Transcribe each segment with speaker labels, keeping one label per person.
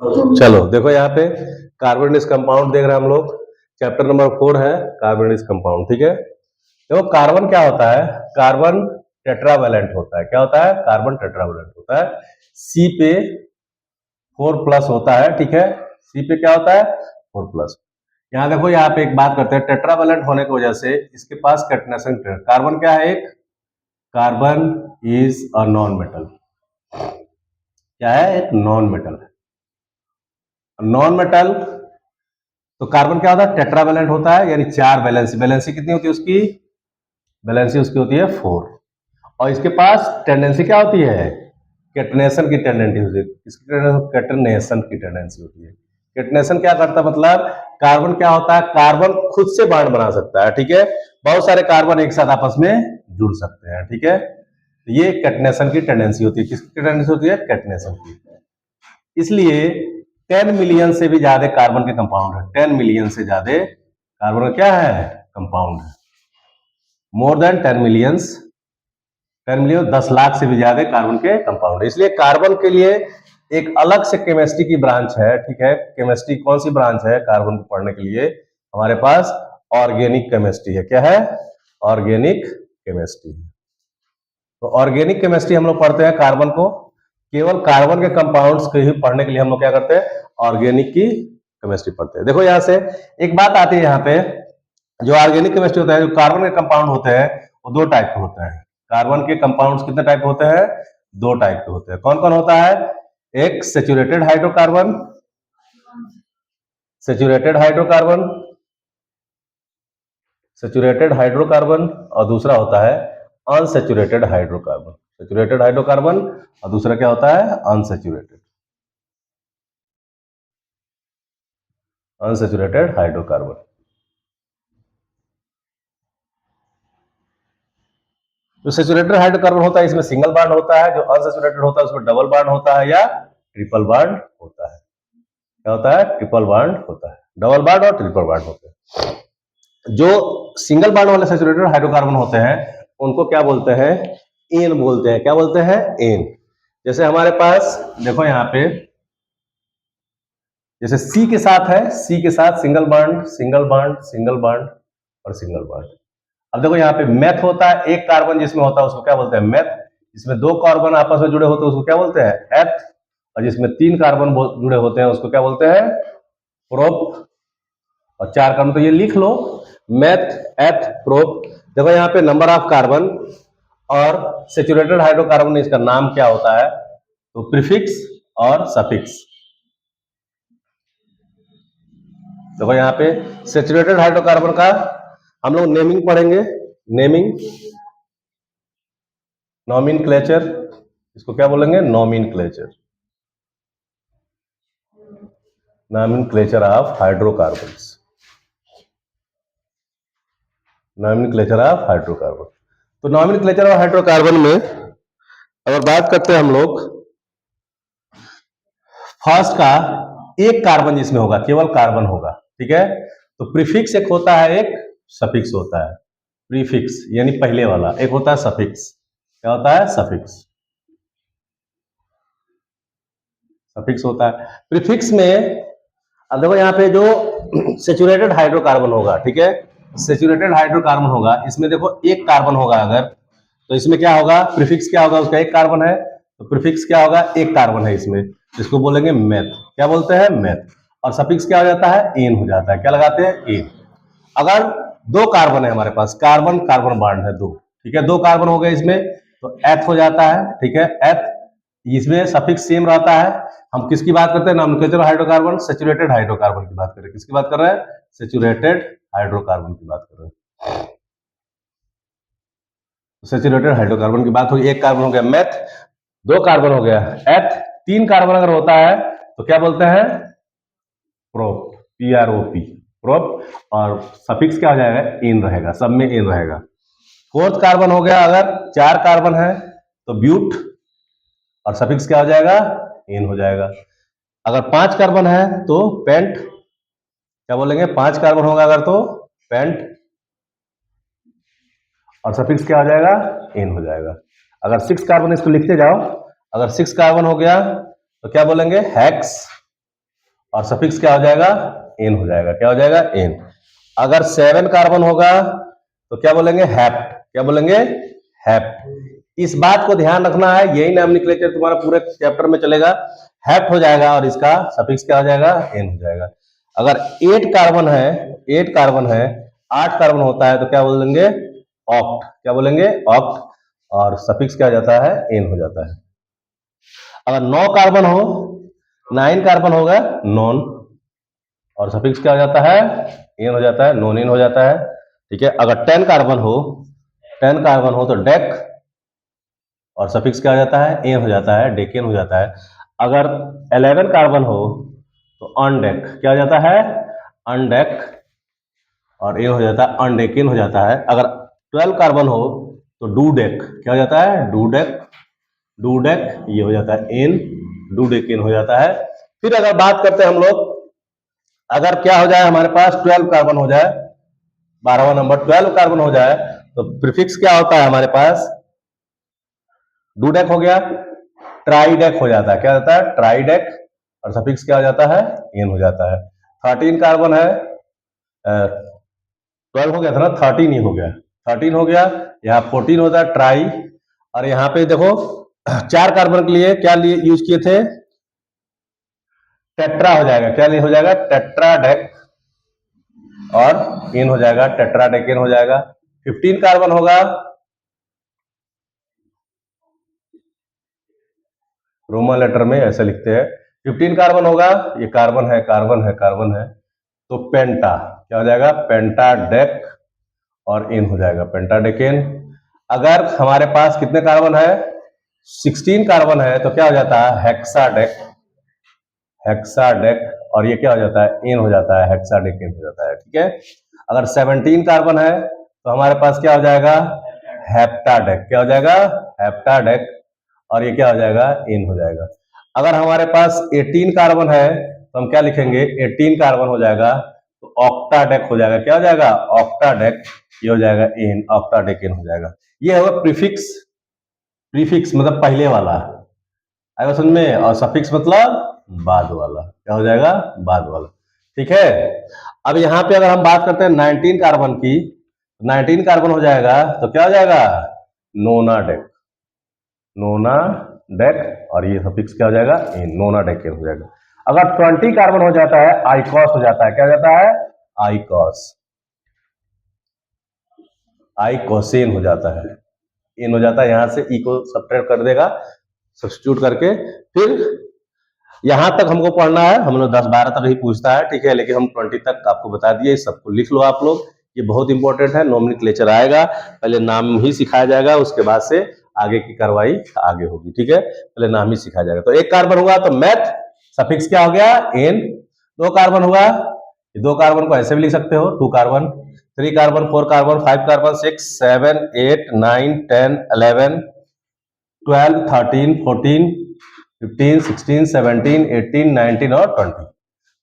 Speaker 1: चलो देखो यहाँ पे कार्बन कंपाउंड देख रहे हैं हम लोग। चैप्टर नंबर 4 है कार्बन कंपाउंड। ठीक है, देखो कार्बन क्या होता है, कार्बन टेट्रावेलेंट होता है। क्या होता है, कार्बन टेट्रावेलेंट होता है। सी पे 4+ होता है। ठीक है, सी पे क्या होता है, 4+। यहाँ देखो, यहाँ पे एक बात करते हैं, टेट्रावेलेंट होने की वजह से इसके पास कैटनेशन, कार्बन क्या है, एक carbon is a non metal. क्या है, एक नॉन मेटल है। नॉन मेटल तो कार्बन क्या होता है, टेट्रावेलेंट होता है, यानी 4 वैलेंसी। वैलेंसी कितनी होती है उसकी, वैलेंसी उसकी होती है 4। और इसके पास टेंडेंसी क्या होती है, कैटनेशन की टेंडेंसी होती है। इसकी कैटनेशन की टेंडेंसी होती है। कैटनेशन क्या करता है, मतलब कार्बन क्या होता है, कार्बन खुद से बॉन्ड बना सकता है। ठीक है, बहुत सारे कार्बन एक साथ आपस में जुड़ सकते हैं। ठीक है, ये कैटनेशन की टेंडेंसी होती है। किसकी टेंडेंसी होती है, कैटनेशन की। इसलिए 10 मिलियन से भी ज्यादा कार्बन के कंपाउंड है। 10 मिलियन से ज्यादा कार्बन का क्या है, कंपाउंड है। More than 10 millions, 10 million 10 lakh से भी ज्यादा कार्बन के कंपाउंड है। इसलिए कार्बन के लिए एक अलग से केमिस्ट्री की ब्रांच है। ठीक है, केमिस्ट्री कौन सी ब्रांच है कार्बन को पढ़ने के लिए, हमारे पास ऑर्गेनिक केमिस्ट्री है। क्या है, ऑर्गेनिक केमिस्ट्री। तो ऑर्गेनिक केमिस्ट्री हम लोग पढ़ते हैं कार्बन को, केवल कार्बन के कंपाउंड्स को ही पढ़ने के लिए हम लोग क्या करते हैं, ऑर्गेनिक की केमिस्ट्री पढ़ते हैं। देखो यहां से एक बात आती है, यहाँ पे जो ऑर्गेनिक केमिस्ट्री होता है, जो कार्बन के कंपाउंड होते हैं वो 2 टाइप के होते हैं। कार्बन के कंपाउंड्स कितने टाइप के होते हैं, 2 टाइप के होते हैं। कौन कौन होता है, एक saturated hydrocarbon, saturated hydrocarbon, saturated hydrocarbon, और दूसरा होता है अनसेचुरेटेड हाइड्रोकार्बन। सेचुरेटेड हाइड्रोकार्बन और दूसरा क्या होता है, अनसेचुरेटेड, अनसेचुरेटेड हाइड्रोकार्बन। जो सेचुरेटेड हाइड्रोकार्बन होता है इसमें सिंगल बॉन्ड होता है, जो अनसेचुरेटेड होता है उसमें डबल बॉन्ड होता है या ट्रिपल बॉन्ड होता है। क्या होता है, ट्रिपल बॉन्ड होता है। डबल बॉन्ड और ट्रिपल बॉन्ड होते हैं। जो सिंगल बॉन्ड वाले सेचुरेटेड हाइड्रोकार्बन होते हैं उनको क्या बोलते हैं, एन बोलते हैं। क्या बोलते हैं, एन। जैसे हमारे पास देखो यहाँ पे, जैसे सी के साथ है, सी के साथ single bond, single bond, single bond और सिंगल बॉन्ड। अब देखो यहाँ पे मेथ होता है, एक कार्बन जिसमें होता है उसको क्या बोलते हैं, मेथ। जिसमें 2 कार्बन आपस में जुड़े होते हैं उसको क्या बोलते हैं, एथ। और जिसमें 3 कार्बन जुड़े होते हैं उसको क्या बोलते हैं, प्रोप। और 4 कार्बन तो ये लिख लो, मेथ, एथ, प्रोप। देखो यहाँ पे नंबर ऑफ कार्बन और सेचुरेटेड हाइड्रोकार्बन में इसका नाम क्या होता है, तो प्रीफिक्स और सफिक्स। देखो यहाँ पे सेचुरेटेड हाइड्रोकार्बन का हम लोग नेमिंग पढ़ेंगे, नेमिंग, नॉमेनक्लेचर। इसको क्या बोलेंगे, nomenclature, nomenclature of hydrocarbons, nomenclature of hydrocarbon. तो नॉमेनक्लेचर ऑफ हाइड्रोकार्बन में अगर बात करते हैं हम लोग, फर्स्ट का एक कार्बन जिसमें होगा, केवल कार्बन होगा। ठीक है, तो प्रीफिक्स एक होता है, एक सफिक्स होता है। प्रीफिक्स यानी पहले वाला, एक होता है सफिक्स। क्या होता है, सफिक्स, सफिक्स होता है। प्रीफिक्स में अब देखो यहाँ पे जो सेचुरेटेड हाइड्रोकार्बन होगा, ठीक है, सेचुरेटेड हाइड्रोकार्बन होगा, इसमें देखो एक कार्बन होगा अगर, तो इसमें क्या होगा, प्रीफिक्स क्या होगा, उसका एक कार्बन है, तो प्रीफिक्स क्या होगा, एक कार्बन है इसमें, इसको बोलेंगे मेथ। क्या बोलते हैं, मेथ। और सफिक्स क्या हो जाता है, एन हो जाता है। क्या लगाते हैं, एन। अगर 2 कार्बन है हमारे पास, कार्बन कार्बन बॉन्ड है 2, ठीक है, 2 कार्बन हो गए इसमें, तो एथ हो जाता है। ठीक है, एथ, इसमें सफिक्स सेम रहता है। हम किसकी बात करते हैं, नॉमेनक्लेचर हाइड्रोकार्बन, सेचुरेटेड हाइड्रोकार्बन की बात करें। किसकी बात कर रहे हैं, सेचुरेटेड हाइड्रोकार्बन की बात कर रहे हैं। सेचुरेटेड हाइड्रोकार्बन की बात होगी, एक कार्बन हो गया मेथ, 2 कार्बन हो गया एथ, 3 कार्बन अगर होता है तो क्या बोलते हैं, प्रोप, PROP, प्रोप। और सफिक्स क्या हो जाएगा, इन रहेगा, सब में इन रहेगा। 4th कार्बन हो गया, अगर 4 कार्बन है तो ब्यूट, और सफिक्स क्या हो जाएगा, इन हो जाएगा। अगर 5 कार्बन है तो पेंट, क्या बोलेंगे, 5 कार्बन होगा अगर तो पेंट, और सफिक्स क्या हो जाएगा, इन हो जाएगा। अगर 6 कार्बन, इसको लिखते जाओ, अगर 6 कार्बन हो गया तो क्या बोलेंगे, हेक्स, और सफिक्स क्या हो जाएगा, एन हो जाएगा। क्या हो जाएगा, एन। अगर 7 कार्बन होगा तो क्या बोलेंगे, हैप्ट। क्या बोलेंगे, हैप्ट। इस बात को ध्यान रखना है, यही नॉमेनक्लेचर तुम्हारा पूरे चैप्टर में चलेगा। हैप्ट हो जाएगा और इसका सफिक्स क्या हो जाएगा, एन हो जाएगा। अगर 8 कार्बन है, 8 कार्बन है, 8 कार्बन होता है तो क्या बोलेंगे, ऑक्ट। क्या बोलेंगे, ऑक्ट। और सफिक्स क्या हो जाता है, एन हो जाता है। अगर 9 कार्बन हो, 9 कार्बन होगा, नॉन, और सफिक्स क्या हो जाता है, एन हो जाता है, नॉन इन हो जाता है। ठीक है। अगर 10 कार्बन हो, 10 कार्बन हो तो डेक, और सफिक्स क्या हो जाता है, एन हो जाता है, डेकेन हो जाता है। अगर 11 कार्बन हो तो अनडेक। क्या हो जाता है, अनडेक, और एन हो जाता है, अनडेकेन हो जाता है। अगर 12 कार्बन हो तो डूडेक। क्या हो जाता है, डूडेक, डूडेक, ये हो जाता है एन, डूडेकेन हो जाता है। फिर अगर बात करते हैं हम लोग, अगर क्या हो जाए हमारे पास 12 कार्बन हो जाए, 12वां नंबर 12 कार्बन हो जाए तो प्रीफिक्स क्या होता है हमारे पास, डूडेक हो गया, ट्राइडेक हो जाता है। क्या होता है, ट्राइडेक, और सफिक्स क्या हो जाता है, एन हो जाता है। 13 कार्बन है, 12 हो गया था ना, 13 ही हो गया, 13 हो गया, यहाँ 14 होता है, ट्राई। और यहाँ पे देखो 4 कार्बन के लिए क्या लिए यूज किए थे, टेट्रा हो जाएगा। क्या हो जाएगा, टेट्राडेक, और इन हो जाएगा, टेट्राडेकेन हो जाएगा। 15 कार्बन होगा, रोमन लेटर में ऐसे लिखते हैं, 15 कार्बन होगा, ये कार्बन है, कार्बन है, कार्बन है, तो पेंटा। क्या हो जाएगा, पेंटाडेक, और इन हो जाएगा, पेंटाडेकेन। अगर हमारे पास कितने कार्बन है, 16 कार्बन है तो क्या हो जाता है, हेक्साडेक, हेक्साडेक, और ये क्या हो जाता है, इन हो जाता है, हेक्साडेकेन हो जाता है। ठीक है। अगर 17 कार्बन है तो हमारे पास क्या हो जाएगा, हेप्टाडेक। क्या हो जाएगा, हेप्टाडेक, और ये क्या हो जाएगा, इन हो जाएगा। अगर हमारे पास 18 कार्बन है तो हम क्या लिखेंगे, 18 कार्बन हो जाएगा तो ऑक्टाडेक हो जाएगा। क्या हो जाएगा, ऑक्टाडेक, ये हो जाएगा इन, ऑक्टाडेक इन हो जाएगा। ये होगा प्रीफिक्स। प्रीफिक्स मतलब पहले वाला, आएगा समझ में, और सफिक्स मतलब बाद वाला। क्या हो जाएगा, बाद वाला। ठीक है। अब यहाँ पे अगर हम बात करते हैं 19 कार्बन की, 19 कार्बन हो जाएगा तो क्या हो जाएगा, नोनाडेक, नोनाडेक, और ये सफिक्स क्या हो जाएगा, नोनाडेक हो जाएगा। अगर 20 कार्बन हो जाता है, आइकॉस हो जाता है। क्या हो जाता है, आइकॉस, आइकोसेन हो जाता है, इन हो जाता है। यहां से ई को सब्ट्रैक्ट कर देगा, सब्स्टिट्यूट करके। फिर यहां तक हमको पढ़ना है, हम लोग 10-12 तक ही पूछता है, ठीक है, लेकिन हम 20 तक आपको बता दिए, सबको लिख लो आप लोग, ये बहुत इंपॉर्टेंट है। नॉमेनक्लेचर आएगा, पहले नाम ही सिखाया जाएगा, उसके बाद से आगे की कार्रवाई आगे होगी। ठीक है, पहले नाम ही सिखाया जाएगा। तो 1 कार्बन हुआ तो मैथ, सफिक्स क्या हो गया, एन। 2 कार्बन हुआ, 2 कार्बन को ऐसे भी लिख सकते हो, 2 कार्बन, 3 कार्बन, 4 कार्बन, 5 कार्बन, 6, 7, 8, 9, 10, 11, 12, 13, 14, 15, 16, 17, 18, 19 और 20।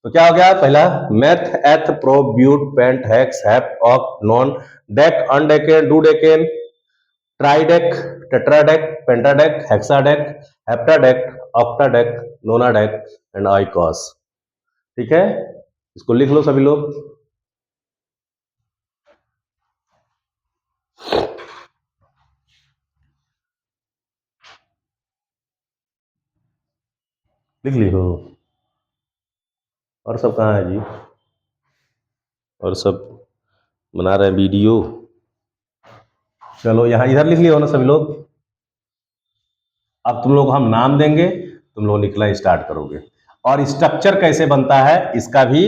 Speaker 1: तो क्या हो गया, पहला मेथ, एथ, प्रो, ब्यूट, पेंट, हेक्स, हेप, ऑक, non, deck, अनडेकेन, डूडेकेन, ट्राइडेक, tetradec, pentadec, hexadec, heptadec, octadec, नोनाडेक and आइकॉस। ठीक है, इसको लिख लो सभी लोग। लिख ली हो, और सब कहाँ है जी, और सब बना रहे हैं वीडियो। चलो यहाँ इधर लिख लियो ना सभी लोग। अब तुम लोग हम नाम देंगे, तुम लोग लिखना स्टार्ट करोगे, और स्ट्रक्चर कैसे बनता है इसका भी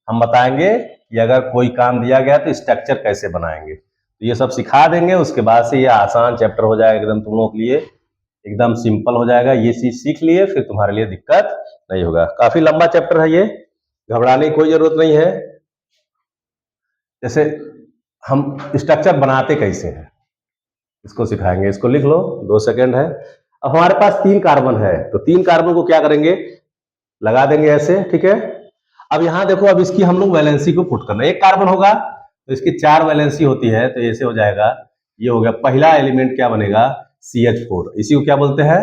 Speaker 1: हम बताएंगे, कि अगर कोई काम दिया गया तो स्ट्रक्चर कैसे बनाएंगे, तो ये सब सिखा देंगे। उसके बाद से ये आसान चैप्टर हो जाएगा एकदम, तुम लोगों के लिए एकदम सिंपल हो जाएगा। ये चीज सीख लिए फिर तुम्हारे लिए दिक्कत नहीं होगा। काफी लंबा चैप्टर है ये, घबराने की कोई जरूरत नहीं है। जैसे हम स्ट्रक्चर बनाते कैसे हैं इसको सिखाएंगे, इसको लिख लो, 2 सेकंड है। अब हमारे पास 3 कार्बन है तो 3 कार्बन को क्या करेंगे, लगा देंगे ऐसे। ठीक है। अब यहां देखो, अब इसकी हम लोग वैलेंसी को पुट करना है। 1 कार्बन होगा तो इसकी 4 वैलेंसी होती है, तो ऐसे हो जाएगा, ये हो गया पहला एलिमेंट, क्या बनेगा, CH4। इसी को क्या बोलते हैं,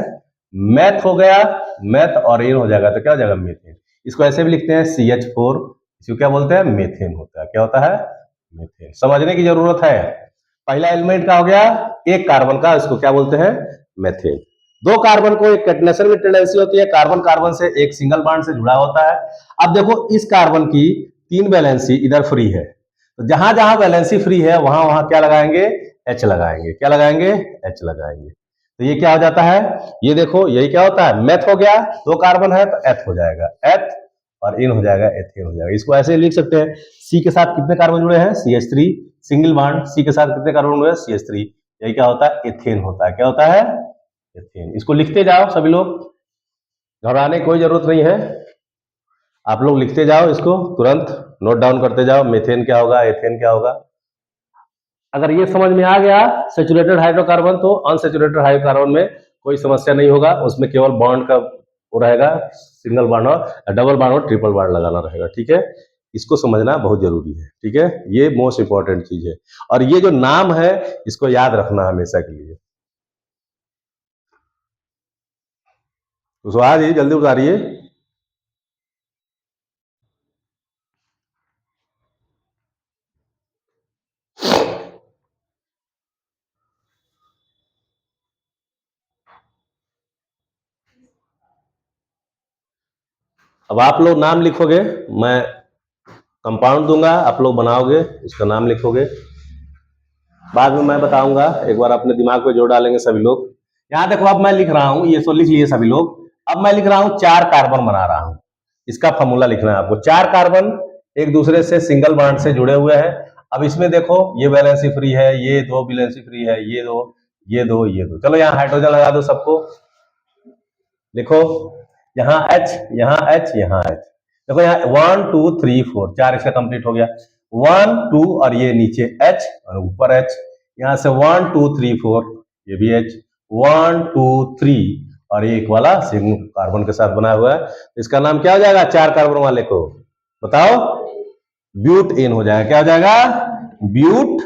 Speaker 1: मैथ हो गया, मैथ, और ये हो जाएगा तो क्या हो जाएगा, मीथेन। इसको ऐसे भी लिखते हैं CH4, इसको क्या बोलते हैं, मेथेन होता है। क्या होता है, मेथेन। समझने की जरूरत है। पहला एलिमेंट का हो गया एक कार्बन का, इसको क्या बोलते हैं, मेथेन। दो कार्बन को एक कैटनेशन में टेंडेंसी होती है, कार्बन कार्बन से एक सिंगल बॉन्ड से जुड़ा होता है। अब देखो इस कार्बन की 3 वैलेंसी इधर फ्री है, तो जहां जहां वैलेंसी फ्री है वहां वहां क्या लगाएंगे, H लगाएंगे। क्या लगाएंगे, H लगाएंगे। तो ये क्या हो जाता है, ये देखो यही क्या होता है, मेथ हो गया। दो कार्बन है तो एथ हो जाएगा, एथ, और इन हो जाएगा, एथेन हो जाएगा। इसको ऐसे लिख सकते हैं, सी के साथ कितने कार्बन जुड़े हैं, CH3, सिंगल बॉन्ड, सी के साथ कितने कार्बन जुड़े हैं, CH3। यही क्या होता है, एथेन होता है। क्या होता है, एथेन। इसको लिखते जाओ सभी लोग, घबराने की कोई जरूरत नहीं है। आप लोग लिखते जाओ, इसको तुरंत नोट डाउन करते जाओ, मेथेन क्या होगा, एथेन क्या होगा। अगर ये समझ में आ गया सैचुरेटेड हाइड्रोकार्बन, तो अनसैचुरेटेड हाइड्रोकार्बन में कोई समस्या नहीं होगा, उसमें केवल बॉन्ड का वो रहेगा, सिंगल बॉन्ड और डबल बॉन्ड और ट्रिपल बॉन्ड लगाना रहेगा। ठीक है, इसको समझना बहुत जरूरी है। ठीक है, ये मोस्ट इंपॉर्टेंट चीज है। और ये जो नाम है इसको याद रखना हमेशा के लिए। तो आ जाइए, जल्दी उतारिए। अब आप लोग नाम लिखोगे, मैं कंपाउंड दूंगा, आप लोग बनाओगे, उसका नाम लिखोगे, बाद में मैं बताऊंगा। एक बार अपने दिमाग पे जोड़ डालेंगे सभी लोग। यहाँ देखो, अब मैं लिख रहा हूं, ये सो लिख लिए सभी लोग। अब मैं लिख रहा हूं 4 कार्बन बना रहा हूं, इसका फॉर्मूला लिखना है आपको। 4 कार्बन एक दूसरे से सिंगल बॉन्ड से जुड़े हुए हैं। अब इसमें देखो ये वैलेंसी फ्री है, ये दो वैलेंसी फ्री है, ये दो, ये दो, ये दो। चलो यहाँ हाइड्रोजन लगा दो सबको, लिखो यहाँ H, यहाँ H, यहाँ H। देखो यहाँ 1 2 3 4, 4 इसका कंप्लीट हो गया। 1 2 और ये नीचे H और ऊपर H। यहाँ से 1 2 3 4, ये भी H, 1 2 3, और ये एक वाला सिंगल कार्बन के साथ बना हुआ है। इसका नाम क्या हो जाएगा, 4 कार्बन वाले को बताओ, ब्यूट एन हो जाएगा। क्या हो जाएगा, ब्यूट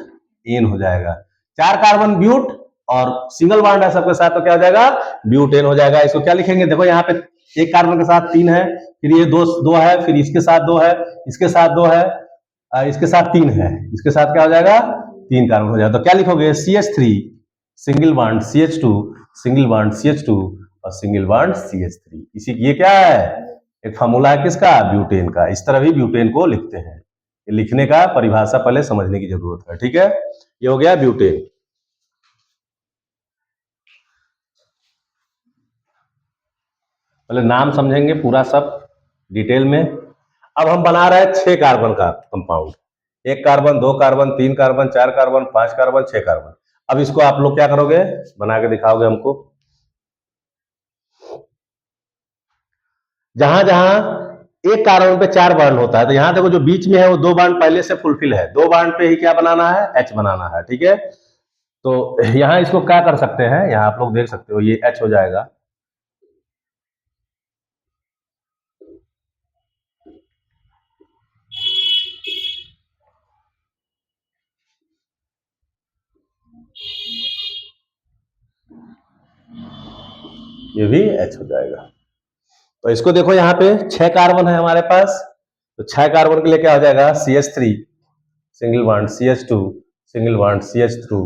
Speaker 1: एन हो जाएगा। 4 कार्बन ब्यूट और सिंगल बॉन्ड है सबके साथ, तो क्या हो जाएगा, ब्यूटेन हो जाएगा। इसको क्या लिखेंगे, देखो यहाँ पे एक कार्बन के साथ 3 है, फिर ये दो है, फिर इसके साथ 2 है, इसके साथ 2 है, इसके साथ 3 है, इसके साथ क्या हो जाएगा, 3 कार्बन हो जाएगा। तो क्या लिखोगे, CH3 single bond CH2, single bond CH2 और सिंगल बॉन्ड CH3। इसी ये क्या है, एक फॉर्मूला है किसका, ब्यूटेन का। इस तरह भी ब्यूटेन को लिखते हैं। लिखने का परिभाषा पहले समझने की जरूरत है। ठीक है, ये हो गया ब्यूटेन। पहले नाम समझेंगे पूरा सब डिटेल में। अब हम बना रहे हैं 6 कार्बन का compound, 1 carbon, 2 carbon, 3 carbon, 4 carbon, 5 carbon, 6 carbon. अब इसको आप लोग क्या करोगे, बना के दिखाओगे हमको। जहां जहां एक कार्बन पे 4 बॉन्ड होता है, तो यहां देखो जो बीच में है वो 2 बॉन्ड पहले से फुलफिल है, 2 बॉन्ड पे ही क्या बनाना है, H बनाना है। ठीक है, तो यहां इसको क्या कर सकते हैं, यहां आप लोग देख सकते हो, ये H हो जाएगा। ये भी H हो जाएगा। तो इसको देखो, यहाँ पे 6 कार्बन है हमारे पास, तो 6 कार्बन के लिए क्या हो जाएगा, CH3 single bond CH2, single bond CH2,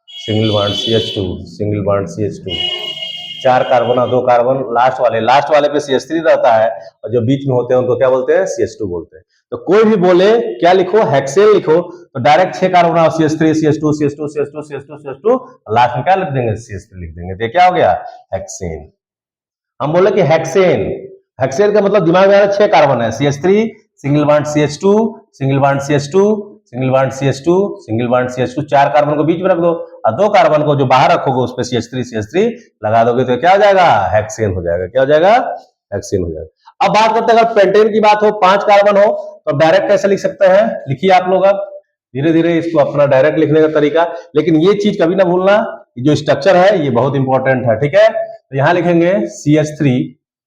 Speaker 1: single bond CH2, single bond CH2। 4 carbon और 2 कार्बन, लास्ट वाले पे CH3 रहता है, और जो बीच में होते हैं उनको क्या बोलते हैं, CH2 बोलते हैं। तो कोई भी बोले क्या लिखो, हेक्सेन लिखो, तो डायरेक्ट 6 कार्बन और CH3 CH2 CH2 CH2 CH2 CH2, last में क्या लिख देंगे, CH3 लिख देंगे। तो क्या हो गया, हेक्सेन। हम बोले कि हेक्सेन, हेक्सेन का मतलब दिमाग में आ रहा है 6 कार्बन है, CH3 single bond CH2, single bond CH2, single bond CH2, single bond CH2। 4 carbon को बीच में रख दो और 2 कार्बन को जो बाहर रखोगे उस पर CH3 लगा दोगे, तो क्या हो जाएगा, हेक्सेन हो जाएगा। क्या हो जाएगा, हेक्सेन हो जाएगा। अब बात करते हैं, अगर पेंटेन की बात हो, 5 कार्बन हो, तो डायरेक्ट कैसे लिख सकते हैं, लिखिए आप लोग। अब धीरे धीरे इसको अपना डायरेक्ट लिखने का तरीका, लेकिन ये चीज कभी ना भूलना, जो स्ट्रक्चर है ये बहुत इंपॉर्टेंट है। ठीक है, तो यहां लिखेंगे CH3,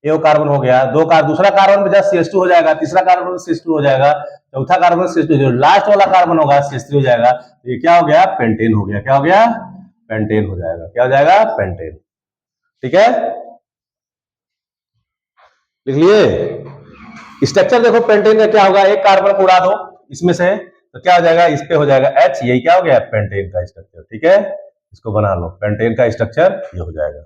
Speaker 1: ये कार्बन हो गया, दूसरा कार्बन में CH2 हो जाएगा, तीसरा कार्बन CH2 हो जाएगा, चौथा कार्बन CH2, जो लास्ट वाला कार्बन होगा CH3 हो जाएगा। तो ये क्या हो गया, पेंटेन हो गया। क्या हो गया, पेंटेन हो जाएगा। क्या हो जाएगा, पेंटेन। ठीक है, लिख लिए। स्ट्रक्चर देखो पेंटेन का क्या होगा, एक कार्बन को उड़ा दो इसमें से तो क्या हो जाएगा, इस पे हो जाएगा H, यही क्या हो गया पेंटेन का स्ट्रक्चर। ठीक है, इसको बना लो, पेंटेन का स्ट्रक्चर ये हो जाएगा।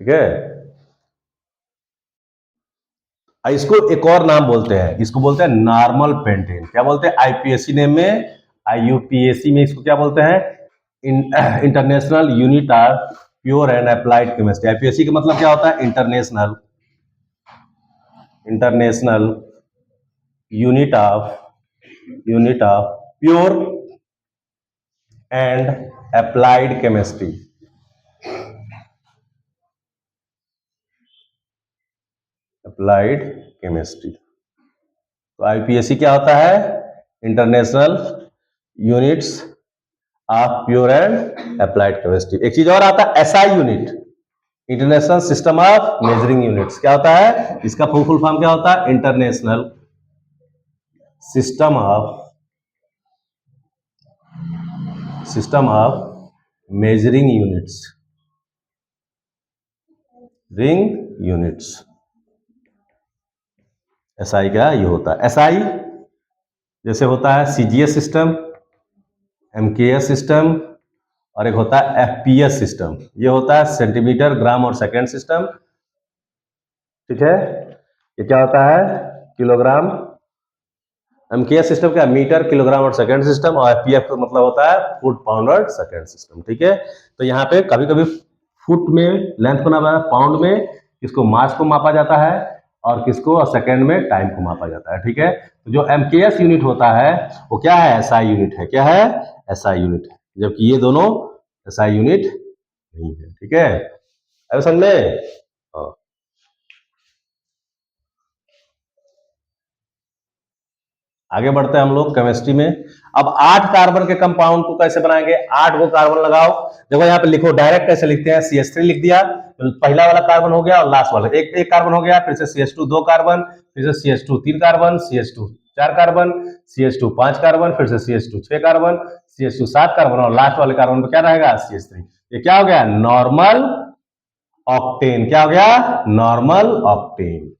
Speaker 1: ठीक है, इसको एक और नाम बोलते हैं, इसको बोलते हैं नॉर्मल पेंटेन। क्या बोलते हैं आईपीएससी नेम में, आईयूपीएसी में इसको क्या बोलते हैं, international unit of pure and applied chemistry. IPSC का मतलब क्या होता है, international international unit of pure and applied chemistry. Applied chemistry. तो आईपीएससी क्या होता है, international units of pure and applied chemistry. एक चीज और आता है SI unit, international system of measuring units. क्या होता है इसका फुल फॉर्म, क्या होता है, international system of measuring units. SI का ये होता है। एसआई जैसे होता है सीजीएस सिस्टम, एमकेएस सिस्टम, और एक होता है एफपीएस सिस्टम। ये होता है सेंटीमीटर, ग्राम और सेकेंड सिस्टम। ठीक है, ये क्या होता है, किलोग्राम। एमकेएस सिस्टम क्या, मीटर, किलोग्राम और सेकेंड सिस्टम, और एफपीएस का मतलब होता है फुट, पाउंड और सेकेंड सिस्टम। ठीक है, तो यहाँ पे कभी कभी फुट में लेंथ को नापा, पाउंड में किसको मास को मापा जाता है, और किसको सेकेंड में टाइम को मापा जाता है। ठीक है, तो जो एमकेएस यूनिट होता है वो क्या है, एसआई यूनिट है। क्या है, एसआई यूनिट है, जबकि ये दोनों एसआई यूनिट नहीं है। ठीक है, अब समझ में। आगे बढ़ते हैं हम लोग केमिस्ट्री में। अब 8 कार्बन के कंपाउंड को कैसे बनाएंगे, 8 को कार्बन लगाओ। देखो यहाँ पे लिखो, डायरेक्ट कैसे लिखते हैं, CH3 लिख दिया, तो पहला वाला कार्बन हो गया और लास्ट वाला एक कार्बन हो गया, फिर से CH2 2 कार्बन, फिर से CH2 3 carbon, CH2 4 carbon, CH2 5 carbon, फिर से CH2 6 कार्बन, CH2 7 कार्बन, और लास्ट वाले कार्बन पे क्या रहेगा, CH3। ये क्या हो गया, नॉर्मल ऑक्टेन। क्या हो गया, नॉर्मल ऑक्टेन।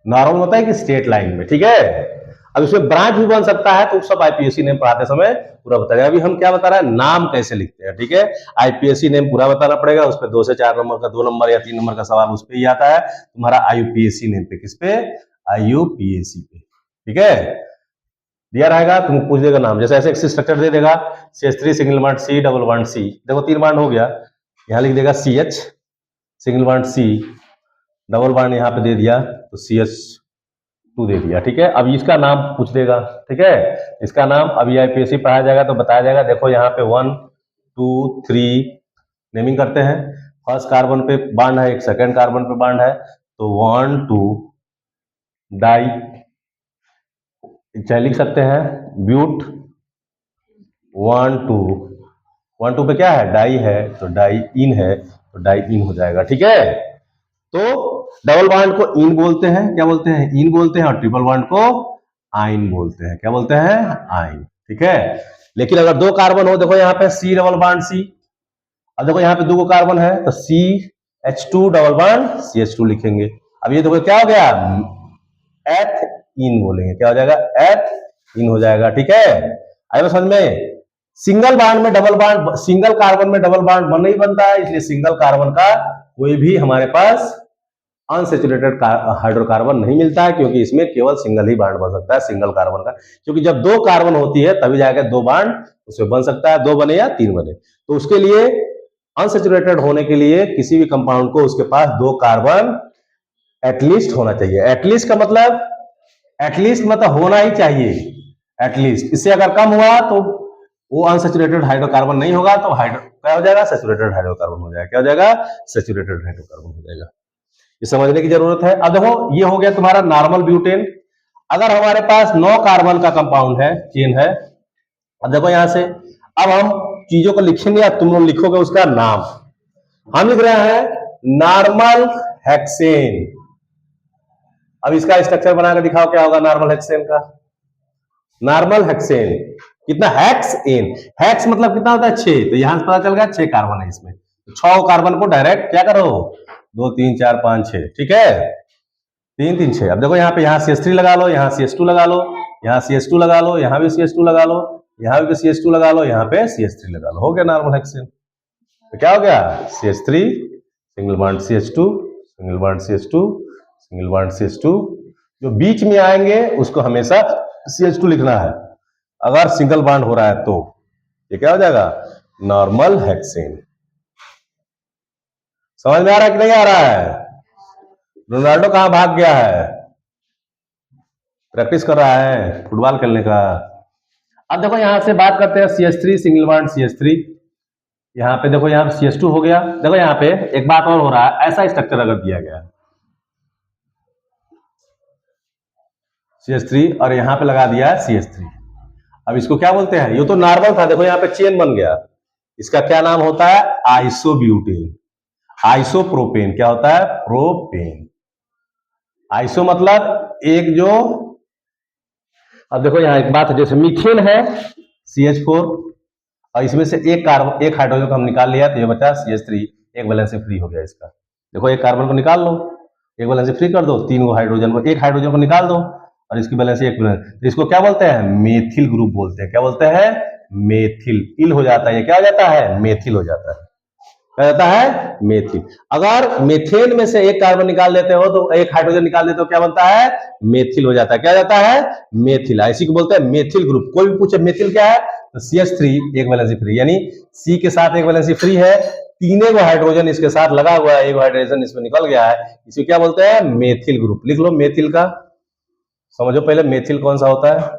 Speaker 1: नॉर्मल होता है कि स्ट्रेट लाइन में। ठीक है, अब इसमें ब्रांच भी बन सकता है, तो सब आईपीएससी नेम पढ़ाते समय पूरा बताएगा। अभी हम क्या बता रहे हैं, नाम कैसे लिखते हैं। ठीक है, आईपीएससी नेम पूरा बताना पड़ेगा, उस पर 2 से 4 नंबर का, 2 नंबर या 3 नंबर का सवाल उस पर ही आता है तुम्हारा आईयूपीएससी नेम पे। किस पे, आईयूपीएससी पे। ठीक है, दिया रहेगा, तुम पूछ देगा नाम, जैसे ऐसे स्ट्रक्चर दे देगा, CH3 single bond C double bond C, देखो 3 बॉन्ड हो गया, यहाँ लिख देगा CH single bond C double bond यहाँ पे दे दिया तो CH2 दे दिया। ठीक है, अब इसका नाम पूछ देगा। ठीक है, इसका नाम अभी आईपीएससी पढ़ाया जाएगा तो बताया जाएगा। देखो यहाँ पे 1 2 3 नेमिंग करते हैं। फर्स्ट कार्बन पे बॉन्ड है, एक सेकंड कार्बन पे बॉन्ड है, तो 1 2 डाई, चाहे लिख सकते हैं ब्यूट 1 2 पे क्या है, डाई है, तो डाई इन है, तो डाई इन हो जाएगा। ठीक है, तो डबल बॉन्ड को इन बोलते हैं, क्या बोलते हैं, इन बोलते हैं, और ट्रिपल बॉन्ड को आइन बोलते हैं। क्या बोलते हैं, आइन। ठीक है, लेकिन अगर 2 कार्बन हो, देखो यहाँ पे C डबल बॉन्ड C, अब देखो यहाँ पे 2 कार्बन है तो CH2 डबल बॉन्ड CH2 लिखेंगे। अब ये देखो क्या हो गया, एथ इन बोलेंगे। क्या हो जाएगा, एथ इन हो जाएगा। ठीक है, आइए समझ में। सिंगल बॉन्ड में डबल बॉन्ड, सिंगल कार्बन में डबल बॉन्ड नहीं बनता है, इसलिए सिंगल कार्बन का कोई भी हमारे पास अनसेचुरेटेड हाइड्रोकार्बन नहीं मिलता है, क्योंकि इसमें केवल सिंगल ही बॉन्ड बन सकता है, सिंगल कार्बन का। क्योंकि जब 2 कार्बन होती है तभी जाकर 2 बॉन्ड उसमें बन सकता है, 2 बने या 3 बने। तो उसके लिए अनसेचुरेटेड होने के लिए किसी भी कंपाउंड को उसके पास 2 कार्बन एटलीस्ट होना चाहिए। एटलीस्ट का मतलब, एटलीस्ट मतलब होना ही चाहिए, एटलीस्ट। इससे अगर कम हुआ तो वो अनसेचुरेटेड हाइड्रोकार्बन नहीं होगा, तो क्या हो जाएगा, सेचुरेटेड हाइड्रोकार्बन हो जाएगा। क्या हो जाएगा, सेचुरेटेड हाइड्रोकार्बन हो जाएगा। ये समझने की जरूरत है। अब देखो ये हो गया तुम्हारा नॉर्मल ब्यूटेन। अगर हमारे पास 9 कार्बन का कंपाउंड है, चेन है, अब देखो यहां से, अब हम चीजों को लिखेंगे या तुम लोग लिखोगे उसका नाम। हम लिख रहे हैं नॉर्मल हेक्सेन। अब इसका स्ट्रक्चर बनाकर दिखाओ क्या होगा नॉर्मल हेक्सेन का। नॉर्मल हेक्सेन कितना, हेक्स एन, हेक्स मतलब कितना होता है 6, तो यहां से पता चल गया 6 कार्बन है इसमें, तो 6 कार्बन को डायरेक्ट क्या करो 2 3 4 5 6, ठीक है 3 3 6। अब देखो यहाँ पे, यहाँ CH3 लगा लो, यहाँ CH2 लगा लो, यहाँ CH2 लगा लो, यहाँ भी CH2 लगा लो, यहाँ भी CH2 लगा लो, यहाँ पे CH3 लगा लो, हो गया नॉर्मल हेक्सेन। तो क्या हो गया CH3 single bond CH2 single bond CH2 single bond CH2, जो बीच में आएंगे उसको हमेशा CH2 लिखना है, अगर सिंगल बॉन्ड हो रहा है तो ये क्या हो जाएगा नॉर्मल हेक्सेन। समझ में आ रहा है कि नहीं आ रहा है? रोनाल्डो कहां भाग गया है? प्रैक्टिस कर रहा है फुटबॉल खेलने का। अब देखो यहां से बात करते हैं CH3 सिंगल बॉन्ड CH3, यहाँ पे देखो यहाँ CH2 हो गया। देखो यहाँ पे एक बात और हो रहा है, ऐसा स्ट्रक्चर अगर दिया गया CH3 और यहाँ पे लगा दिया है CH3, अब इसको क्या बोलते हैं, ये तो नॉर्मल था, देखो यहाँ पे चेन बन गया, इसका क्या नाम होता है आइसोब्यूटेन, आइसोप्रोपेन, क्या होता है प्रोपेन। आइसो मतलब एक जो, अब देखो यहाँ एक बात है, जैसे मीथेन है CH4 और इसमें से एक कार्बन, एक हाइड्रोजन को हम निकाल लिया तो ये बचा CH3, एक वैलेंसी फ्री हो गया इसका। देखो एक कार्बन को निकाल लो, एक वैलेंसी फ्री कर दो, 3 को हाइड्रोजन को, एक हाइड्रोजन को निकाल दो और इसकी वैलेंसी एक वैलेंसी, तो इसको क्या बोलते हैं मेथिल ग्रुप बोलते हैं। क्या बोलते हैं मेथिल, इल हो जाता है, ये क्या हो जाता है मेथिल हो जाता है, क्या जाता है मेथिल। अगर मेथेन में से एक कार्बन निकाल देते हो तो एक हाइड्रोजन निकाल देते हो, क्या बनता है मेथिल हो जाता है, क्या जाता है मेथिल। इसी को बोलते हैं मेथिल ग्रुप। कोई भी पूछे मेथिल क्या है तो CH3 एक वैलेंसी फ्री, यानी C के साथ एक वैलेंसी फ्री है, तीनों को हाइड्रोजन इसके साथ लगा हुआ है, एक हाइड्रोजन इसमें निकल गया है, इसे क्या बोलते हैं मेथिल ग्रुप। लिख लो मेथिल का, समझो पहले मेथिल कौन सा होता है।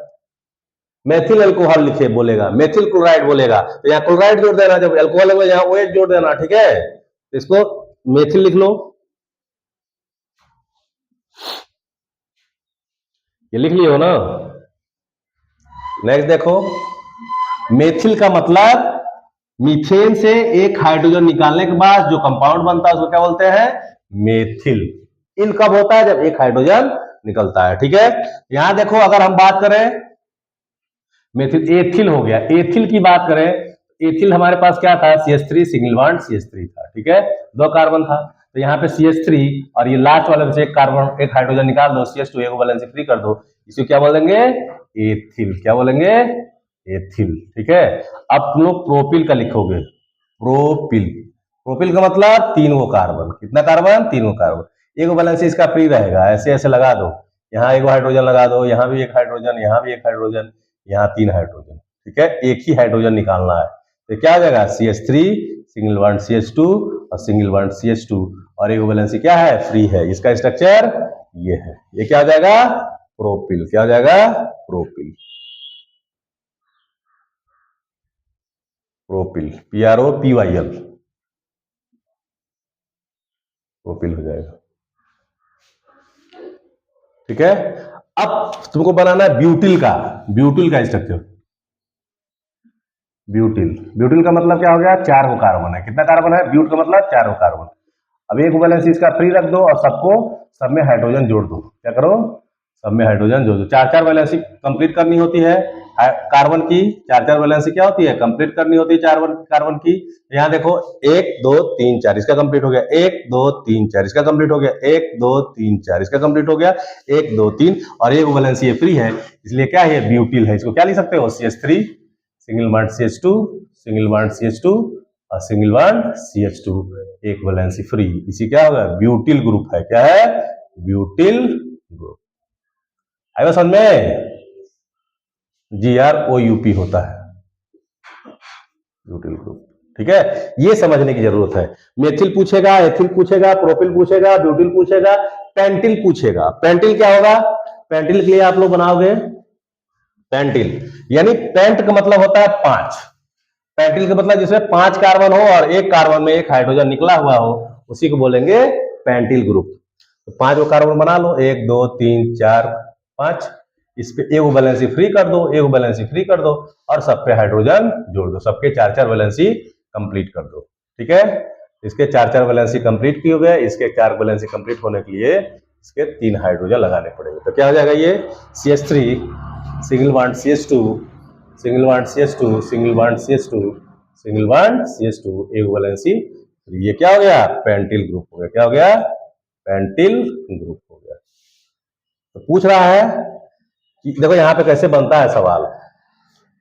Speaker 1: मेथिल अल्कोहल लिखे बोलेगा, मेथिल क्लोराइड बोलेगा तो यहाँ क्लोराइड जोड़ देना, जब अल्कोहल होगा यहाँ OH जोड़ देना, ठीक है, तो इसको मेथिल लिख लो, ये लिख लियो ना। नेक्स्ट देखो, मेथिल का मतलब मीथेन से एक हाइड्रोजन निकालने के बाद जो कंपाउंड बनता है उसको क्या बोलते हैं मेथिल। इन कब होता है जब एक हाइड्रोजन निकलता है, ठीक है। यहां देखो अगर हम बात करें मेथिल, एथिल हो गया, एथिल की बात करें, एथिल हमारे पास क्या था CH3 सिंगल बॉन्ड CH3 था, ठीक है 2 कार्बन था, तो यहाँ पे CH3 और ये लास्ट वाले में से एक कार्बन, एक हाइड्रोजन निकाल दो, CH2 एक वैलेंसी फ्री कर दो, इसे क्या बोलेंगे एथिल, क्या बोलेंगे एथिल, ठीक है। अब तुम लोग प्रोपिल का लिखोगे, प्रोपिल, प्रोपिल का मतलब 3 कार्बन, कितना कार्बन 3 कार्बन, एक वैलेंसी इसका फ्री रहेगा, ऐसे ऐसे लगा दो, यहाँ एक हाइड्रोजन लगा दो, यहाँ भी एक हाइड्रोजन, यहाँ भी एक हाइड्रोजन, यहाँ 3 हाइड्रोजन, ठीक है, एक ही हाइड्रोजन निकालना है, तो क्या आ जाएगा CH3 सिंगल बॉन्ड CH2 और सिंगल बॉन्ड CH2 और एक वैलेंसी क्या है फ्री है, इसका स्ट्रक्चर ये है, ये क्या हो जाएगा प्रोपिल, क्या हो जाएगा प्रोपिल, प्रोपिल PROPYL, प्रोपिल हो जाएगा, ठीक है। अब तुमको बनाना है ब्यूटिल का, ब्यूटिल का स्ट्रक्चर, ब्यूटिल, ब्यूटिल का मतलब क्या हो गया 4 कार्बन है, कितना कार्बन है ब्यूट का मतलब 4 कार्बन। अब एक वैलेंस इसका फ्री रख दो और सबको, सब में हाइड्रोजन जोड़ दो, क्या करो सब में हाइड्रोजन जोड़ दो, 4 वैलेंसी कंप्लीट करनी होती है कार्बन की, 4 वैलेंसी क्या होती है कंप्लीट करनी होती है 4 कार्बन की। यहाँ देखो 1 2 3 4 इसका कंप्लीट हो गया, 1 2 3 4 इसका कंप्लीट हो गया, 1 2 3 4 इसका कंप्लीट हो गया, 1 2 3 और एक वैलेंसी ये फ्री है, इसलिए क्या है ब्यूटिल है। इसको क्या लिख सकते हो CH3 single bond CH2 single bond CH2 और सिंगल बॉन्ड CH2 एक वैलेंसी फ्री, इसी क्या होगा ब्यूटिल ग्रुप है, क्या है ब्यूटिल ग्रुप। आएगा समझ में, GROUP होता है ब्यूटिल ग्रुप, ठीक है, ये समझने की जरूरत है। मेथिल पूछेगा, एथिल पूछेगा, प्रोपिल पूछेगा, ब्यूटिल पूछेगा, पेंटिल पूछेगा। पेंटिल क्या होगा, पेंटिल के लिए आप लोग बनाओगे पेंटिल, यानी पेंट का मतलब होता है 5, पेंटिल का मतलब जिसमें 5 कार्बन हो और एक कार्बन में एक हाइड्रोजन निकला हुआ हो, उसी को बोलेंगे पेंटिल ग्रुप। तो 5 कार्बन बना लो, 1 2 3 4 5, इस पे एक वैलेंसी फ्री कर दो, एक वैलेंसी फ्री कर दो और सब पे हाइड्रोजन जोड़ दो, सबके 4 वैलेंसी कंप्लीट कर दो, ठीक है। इसके 4 वैलेंसी कंप्लीट किए हो गए, इसके 4 वैलेंसी कंप्लीट होने के लिए इसके 3 हाइड्रोजन लगाने पड़ेंगे। तो क्या हो जाएगा ये CH3 single bond CH2 single bond CH2 single bond CH2 single bond CH2 एक वैलेंसी। ये क्या हो गया पेंटिल ग्रुप हो गया। क्या हो गया पेंटिल ग्रुप हो गया। तो पूछ रहा है कि देखो यहां पे कैसे बनता है सवाल।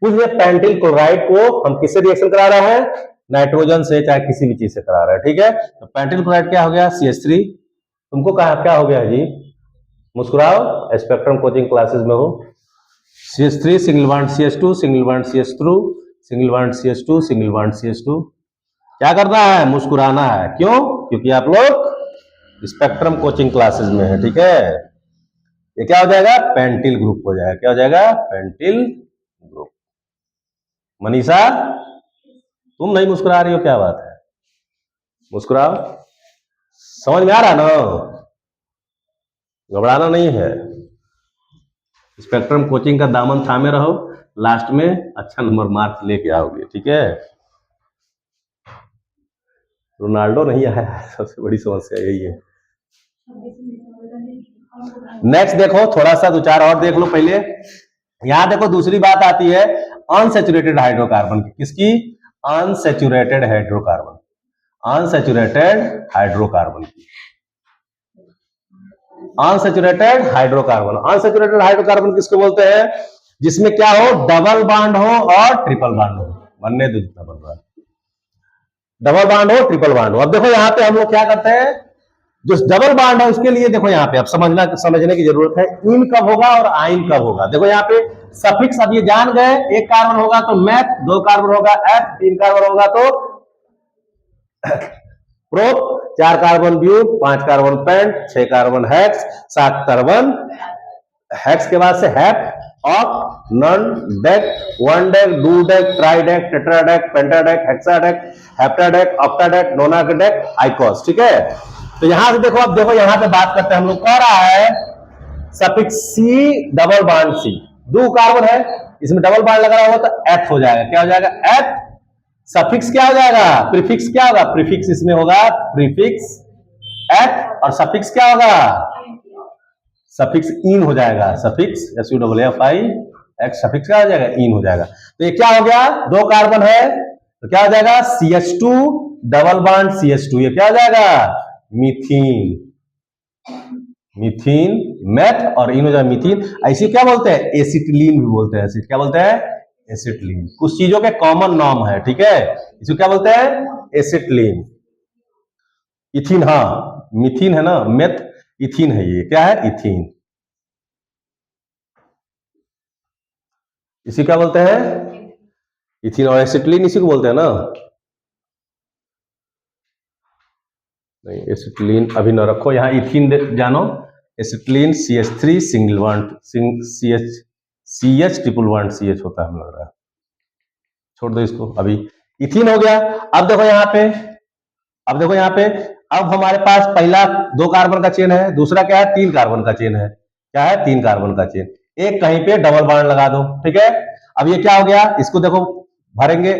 Speaker 1: पूछ रहे पेंटिल क्लोराइड को हम किससे रिएक्शन करा रहे हैं नाइट्रोजन से चाहे किसी भी चीज से करा रहे हैं। ठीक है तो पेंटिल क्लोराइड क्या हो गया CH3। तुमको कहा क्या हो गया जी मुस्कुराओ स्पेक्ट्रम कोचिंग क्लासेस में हो। CH3 single bond CH2 single bond CH2 single bond CH2 single bond CH2। क्या करना है मुस्कुराना है। क्यों क्योंकि आप लोग स्पेक्ट्रम कोचिंग क्लासेस में है। ठीक है ये क्या हो जाएगा पेंटिल ग्रुप हो जाएगा। क्या हो जाएगा पेंटिल ग्रुप। मनीषा तुम नहीं मुस्कुरा रही हो क्या बात है मुस्कुराओ। समझ में आ रहा ना घबराना नहीं है। स्पेक्ट्रम कोचिंग का दामन थामे रहो लास्ट में अच्छा नंबर मार्क्स लेके आओगे। ठीक है रोनाल्डो नहीं आया सबसे बड़ी समस्या यही है। नेक्स्ट देखो थोड़ा सा 2-4 और देख लो पहले। यहां देखो दूसरी बात आती है अनसैचुरेटेड हाइड्रोकार्बन की। किसकी अनसैचुरेटेड हाइड्रोकार्बन अनसैचुरेटेड हाइड्रोकार्बन की। अनसैचुरेटेड हाइड्रोकार्बन अनसैचुरेटेड हाइड्रोकार्बन किसको बोलते हैं जिसमें क्या हो डबल बॉन्ड हो और ट्रिपल बॉन्ड हो। बनने दो जितना बन रहा है डबल बॉन्ड हो ट्रिपल बॉन्ड हो। अब देखो यहाँ पे हम लोग क्या करते हैं जो डबल बॉन्ड है उसके लिए देखो यहाँ पे अब समझने की जरूरत है इन कब होगा और आइन कब होगा। देखो यहाँ पे सफिक्स अब ये जान गए 1 कार्बन होगा तो मैथ 2 कार्बन होगा एफ 3 कार्बन होगा तो prop 4 carbon but 5 carbon pent 6 carbon hex 7 carbon hex के बाद से हैप ऑफ non dec 1 dec 2 dec tridec tetradec pentadec hexadec heptadec octadec nonadec icos. ठीक है तो यहां से देखो अब देखो यहां पे बात करते हैं हम लोग कह रहा है suffix C double bond C 2 carbon है इसमें डबल बॉन्ड लगा हुआ तो एथ हो जाएगा। क्या हो जाएगा एथ। सफिक्स क्या हो जाएगा प्रीफिक्स क्या होगा प्रीफिक्स इसमें होगा प्रीफिक्स एथ और सफिक्स क्या होगा सफिक्स इन हो जाएगा। सफिक्स SUFFI एक्स सफिक्स क्या हो जाएगा इन हो जाएगा। तो ये क्या हो गया 2 कार्बन है तो क्या हो जाएगा CH2 डबल बॉन्ड CH2 ये क्या हो जाएगा मीथीन मीथीन मैथ और इन हो जाएगा मीथीन। ऐसे क्या बोलते हैं एसिटिलीन भी बोलते हैं। एसिड क्या बोलते हैं एसिटिलीन। कुछ चीजों के कॉमन नाम है। ठीक है इसको क्या बोलते हैं एसिटिलीन। इथीन हाँ मीथीन है ना मेथ इथीन है ये क्या है इथीन। इसी क्या बोलते हैं इथीन और एसिटिलीन इसी को बोलते हैं ना। नहीं एसिटिलीन अभी न रखो यहाँ इथीन जानो acetylene CH3 single bond CH triple bond CH होता है हम लग रहा है छोड़ दो इसको अभी इथीन हो गया। अब देखो यहाँ पे अब हमारे पास पहला 2 कार्बन का चेन है दूसरा क्या है 3 कार्बन का चेन है। क्या है 3 कार्बन का चेन एक कहीं पे डबल बॉन्ड लगा दो। ठीक है अब ये क्या हो गया इसको देखो भरेंगे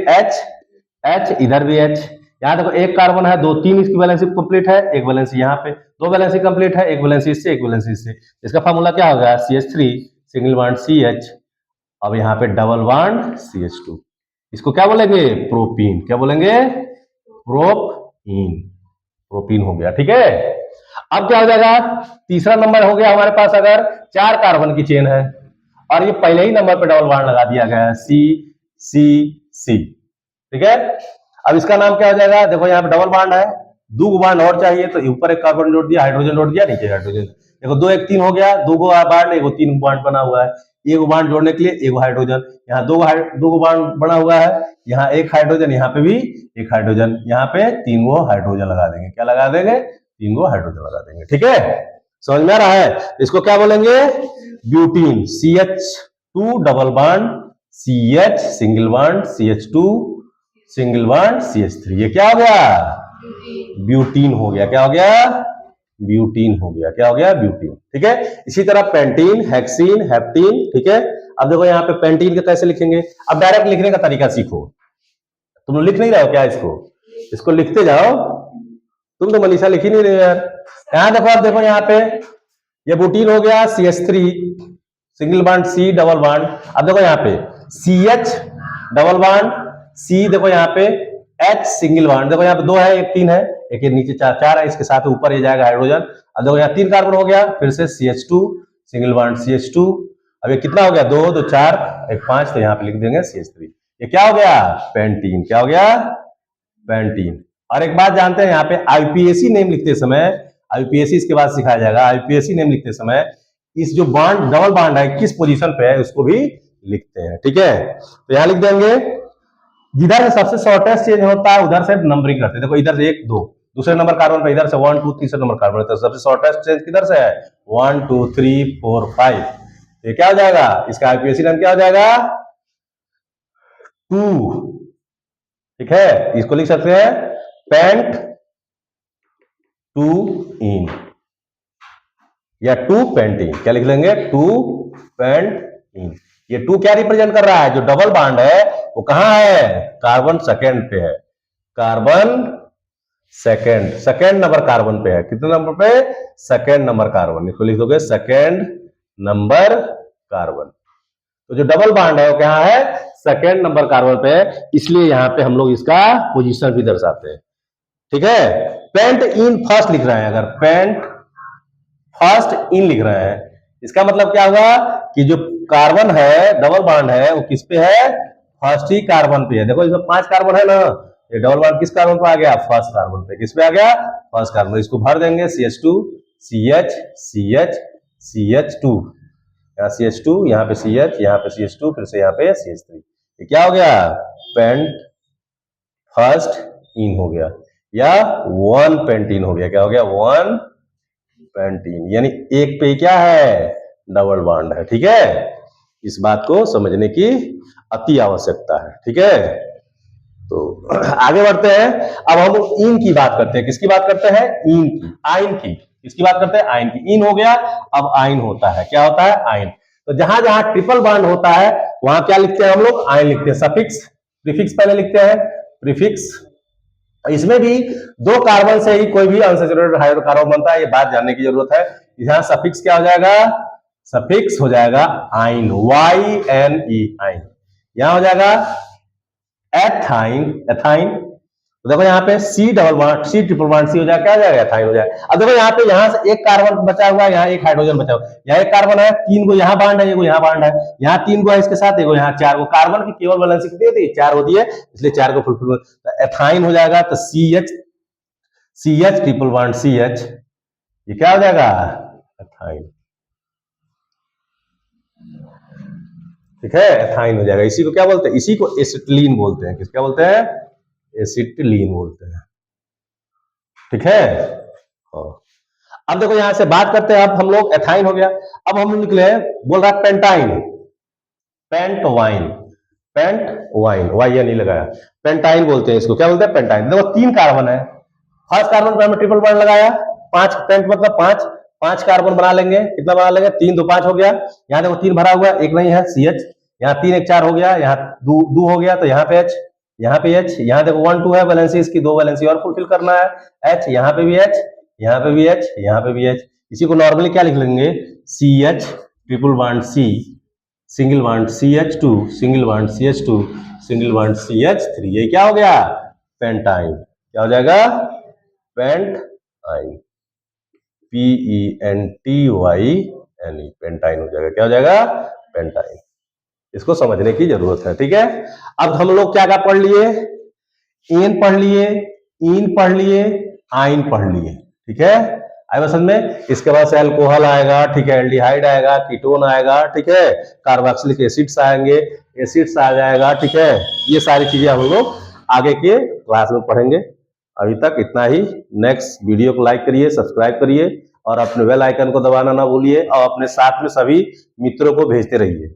Speaker 1: H इधर भी H। यहाँ देखो 1 कार्बन है 2 3 इसकी वैलेंसी कंप्लीट है 1 वैलेंसी यहाँ पे 2 वैलेंसी कंप्लीट है 1 वैलेंसी इससे 1 वैलेंसी इससे। इसका फॉर्मूला क्या होगा CH3 सिंगल बॉन्ड CH। अब यहाँ पे डबल बॉन्ड CH2 इसको क्या बोलेंगे प्रोपीन। क्या बोलेंगे प्रोपीन हो गया। ठीक है अब क्या हो जाएगा तीसरा नंबर हो गया हमारे पास अगर 4 कार्बन की चेन है और ये पहले ही नंबर पे डबल बॉन्ड लगा दिया गया है C। ठीक है अब इसका नाम क्या हो जाएगा देखो यहाँ पे डबल बॉन्ड है 2 बॉन्ड और चाहिए तो ऊपर 1 कार्बन जोड़ दिया हाइड्रोजन जोड़ दिया नीचे हाइड्रोजन। देखो 2 1 3 हो गया 2 बॉन्ड 1 बॉन्ड बना हुआ है 1 बॉन्ड जोड़ने के लिए 1 हाइड्रोजन यहाँ 2 बॉन्ड बना हुआ है यहाँ 1 हाइड्रोजन यहाँ पे भी 1 हाइड्रोजन यहाँ पे 3 हाइड्रोजन लगा देंगे। क्या लगा देंगे 3 हाइड्रोजन लगा देंगे। ठीक है समझ में आ रहा है इसको क्या बोलेंगे butene CH2 double bond CH single bond CH2 single bond CH3 ये क्या हो गया ब्यूटीन हो गया। क्या हो गया ब्यूटीन हो गया। क्या हो गया ब्यूटीन। ठीक है इसी तरह पेंटीन हेक्सीन हेप्टीन। ठीक है अब देखो यहाँ पे पेंटीन का कैसे लिखेंगे। अब डायरेक्ट लिखने का तरीका सीखो। तुम लोग लिख नहीं रहे हो क्या इसको लिखते जाओ। तुम तो मनीषा लिख ही नहीं रहे यार। यहाँ देखो आप देखो यहाँ पे ये बुटीन हो गया CH3 single bond C double bond. अब देखो यहाँ पे CH डबल बॉन्ड C, देखो यहाँ पे H सिंगल बॉन्ड, देखो यहाँ पे 2 है, एक 3 है, एक ये नीचे 4 है, इसके साथ ऊपर ये जाएगा हाइड्रोजन। अब देखो यहाँ 3 कार्बन हो गया, फिर से CH2 सिंगल बॉन्ड CH2। अब ये कितना हो गया, 2 2 4 1 5, तो यहाँ पे लिख देंगे CH3। ये क्या हो गया, पेंटीन। क्या हो गया, पेंटीन। और एक बात जानते हैं, यहाँ पे IUPAC नेम लिखते समय, IUPAC इसके बाद सिखाया जाएगा, IUPAC नेम लिखते समय इस जो बॉन्ड डबल बॉन्ड है किस पोजीशन पे है उसको भी लिखते हैं, ठीक है। तो यहां लिख देंगे जिधर से सबसे शॉर्टेस्ट चेंज होता है उधर से नंबरिंग करते हैं। देखो इधर से 1 2, दूसरे नंबर कार्बन पे इधर से 1 2 तीसरे नंबर कार्बन, तो सबसे शॉर्टेस्ट चेंज किधर से है, 1 2 3 4 5। ये क्या हो जाएगा, इसका IUPAC नाम क्या हो जाएगा, 2, ठीक है। इसको लिख सकते हैं पेंट 2 इन या 2 पेंटीन। क्या लिख लेंगे, 2 पेंटीन। ये 2 क्या रिप्रेजेंट कर रहा है, जो डबल बॉन्ड है वो कहां है, कार्बन सेकेंड पे है, कार्बन सेकेंड नंबर कार्बन पे है। कितने नंबर पे, सेकेंड नंबर कार्बन। इसको लिख दोगे सेकेंड नंबर कार्बन। तो जो डबल बॉन्ड है वो क्या है, सेकेंड नंबर कार्बन पे है, इसलिए यहां पे हम लोग इसका पोजीशन भी दर्शाते हैं, ठीक है। पेंट इन फर्स्ट लिख रहे हैं, अगर पेंट फर्स्ट इन लिख रहे हैं, इसका मतलब क्या हुआ कि जो कार्बन है डबल बॉन्ड है वो किस पे है, फर्स्ट ही कार्बन पे है। देखो इसमें 5 कार्बन है ना, ये डबल बॉन्ड किस कार्बन पे आ गया, फर्स्ट कार्बन पे। किस पे आ गया, फर्स्ट कार्बन। इसको भर देंगे CH2 CH CH CH2, यहाँ CH2, यहाँ पे CH, यहाँ पे CH2, फिर से यहाँ पे CH3। ये क्या हो गया, पेंट फर्स्ट इन हो गया, या 1 पेंटीन हो गया। क्या हो गया, 1 पेंटीन। यानी एक पे क्या है, डबल बॉन्ड है, ठीक है। इस बात को समझने की अति आवश्यकता है, ठीक है। तो आगे बढ़ते हैं, अब हम इन की बात करते हैं। किसकी बात करते हैं, इन की, आइन की। किसकी बात करते हैं, आइन की। इन हो गया, अब आइन होता है। क्या होता है, आइन। तो जहां जहां ट्रिपल बॉन्ड होता है वहां क्या लिखते हैं हम लोग, आइन लिखते हैं। सफिक्स प्रीफिक्स पहले लिखते हैं, प्रीफिक्स। इसमें भी 2 कार्बन से ही कोई भी अनसैचुरेटेड हाइड्रोकार्बन बनता है, ये बात जानने की जरूरत है। यहां सफिक्स क्या हो जाएगा, सफिक्स हो जाएगा आइन, YNE, आइन। यहां हो जाएगा एथाइन, एथाइन। तो देखो यहाँ पे C double bond C triple bond C हो जाएगा, क्या हो जाएगा, एथाइन हो जाएगा। अब देखो यहाँ पे, यहाँ से एक कार्बन बचा हुआ है, यहाँ एक हाइड्रोजन बचा हुआ है, यहाँ एक कार्बन है, 3 को यहाँ बॉन्ड है, एक यहाँ बॉन्ड है, यहाँ 3 को है इसके साथ, एक यहाँ 4 को। कार्बन की केवल वैलेंसी कितनी होती है, 4 होती है, इसलिए 4 को फुलफिल। तो एथाइन हो जाएगा, तो CH ट्रिपल बॉन्ड CH, ये क्या हो जाएगा, एथाइन, ठीक है, एथाइन हो जाएगा। इसी को क्या बोलते हैं, इसी को एसिटिलीन बोलते हैं। किस क्या बोलते हैं, एसिटिलीन बोलते हैं, ठीक है। अब देखो यहां से बात करते हैं, अब हम लोग एथाइन हो गया, अब हम निकले, बोल रहा है pentyne, pent wine, pent wine, Y नहीं लगाया, पेंटाइन बोलते हैं इसको। क्या बोलते हैं, पेंटाइन। देखो 3 कार्बन है, फर्स्ट कार्बन पे हमने ट्रिपल बॉन्ड लगाया, 5 पेंट मतलब 5 कार्बन बना लेंगे। कितना बना लेंगे, 3 2 5 हो गया। यहाँ देखो 3 भरा हुआ, एक नहीं है CH, यहाँ 3 1 4 हो गया, यहाँ 2 हो गया, तो यहाँ पे H, यहाँ पे H, यहाँ देखो 1 2 है वैलेंसी, इसकी 2 वैलेंसी और फुलफिल करना है, H, यहाँ पे भी H, यहाँ पे भी H, यहाँ पे भी H। इसी को नॉर्मली क्या लिख लेंगे, CH triple bond C single bond CH2 single bond CH2 single bond CH3। ये क्या हो गया, पेंटाइन। क्या हो जाएगा, पेंटाइन, PENTYNE, पेंटाइन हो जाएगा। क्या हो जाएगा, पेंटाइन। इसको समझने की जरूरत है, ठीक है। अब हम लोग क्या क्या पढ़ लिए, एन पढ़ लिए, इन पढ़ लिए, आइन पढ़ लिए, ठीक है। आए समझ में। इसके बाद से अल्कोहल आएगा, ठीक है, एल्डिहाइड आएगा, कीटोन आएगा, ठीक है, कार्बोक्सिलिक एसिड्स आएंगे, एसिड्स आ जाएगा, ठीक है। ये सारी चीजें हम लोग आगे के क्लास में पढ़ेंगे। अभी तक इतना ही। नेक्स्ट वीडियो को लाइक करिए, सब्सक्राइब करिए और अपने बेल आइकन को दबाना ना भूलिए और अपने साथ में सभी मित्रों को भेजते रहिए।